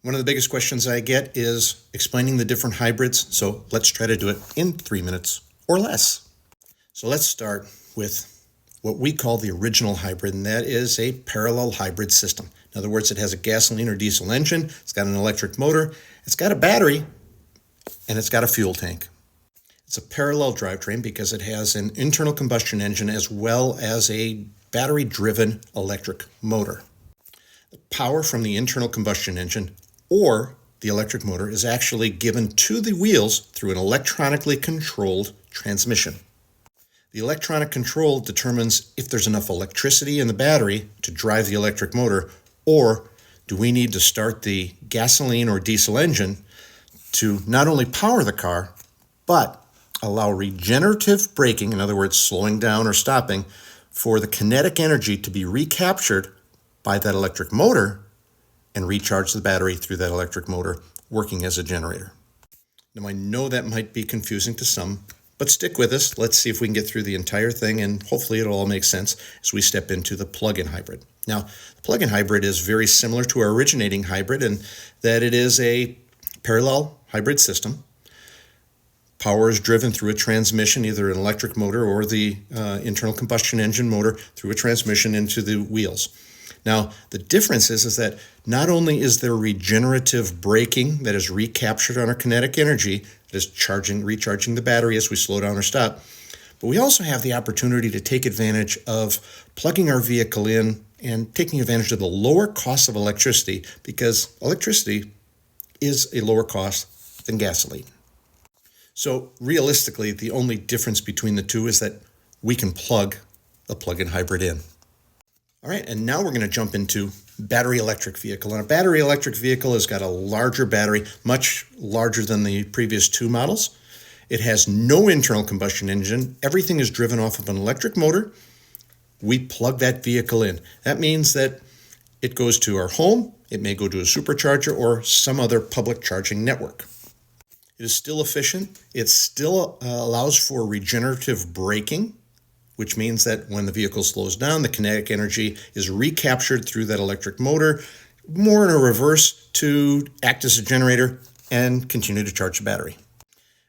One of the biggest questions I get is explaining the different hybrids, so let's try to do it in 3 minutes or less. So let's start with what we call the original hybrid, and that is a parallel hybrid system. In other words, it has a gasoline or diesel engine, it's got an electric motor, it's got a battery, and it's got a fuel tank. It's a parallel drivetrain because it has an internal combustion engine as well as a battery-driven electric motor. The power from the internal combustion engine or the electric motor is actually given to the wheels through an electronically controlled transmission. The electronic control determines if there's enough electricity in the battery to drive the electric motor, or do we need to start the gasoline or diesel engine to not only power the car, but allow regenerative braking, in other words, slowing down or stopping, for the kinetic energy to be recaptured by that electric motor and recharge the battery through that electric motor, working as a generator. Now, I know that might be confusing to some, but stick with us. Let's see if we can get through the entire thing, and hopefully it'll all make sense as we step into the plug-in hybrid. Now, the plug-in hybrid is very similar to our originating hybrid in that it is a parallel hybrid system. Power is driven through a transmission, either an electric motor or the internal combustion engine motor through a transmission into the wheels. Now, the difference is that not only is there regenerative braking that is recaptured on our kinetic energy, that is recharging the battery as we slow down or stop, but we also have the opportunity to take advantage of plugging our vehicle in and taking advantage of the lower cost of electricity, because electricity is a lower cost than gasoline. So realistically, the only difference between the two is that we can plug the plug-in hybrid in. All right, and now we're going to jump into battery electric vehicle. And a battery electric vehicle has got a larger battery, much larger than the previous two models. It has no internal combustion engine. Everything is driven off of an electric motor. We plug that vehicle in. That means that it goes to our home, it may go to a supercharger or some other public charging network. It is still efficient. It still allows for regenerative braking, which means that when the vehicle slows down, the kinetic energy is recaptured through that electric motor, more in a reverse, to act as a generator and continue to charge the battery.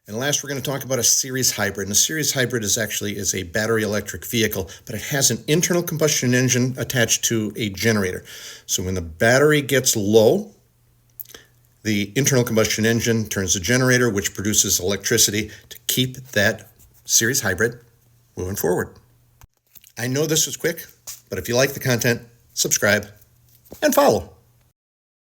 And last, we're going to talk about a series hybrid. And a series hybrid is a battery electric vehicle, but it has an internal combustion engine attached to a generator. So when the battery gets low, the internal combustion engine turns the generator, which produces electricity to keep that series hybrid moving forward. I know this was quick, but if you like the content, subscribe and follow.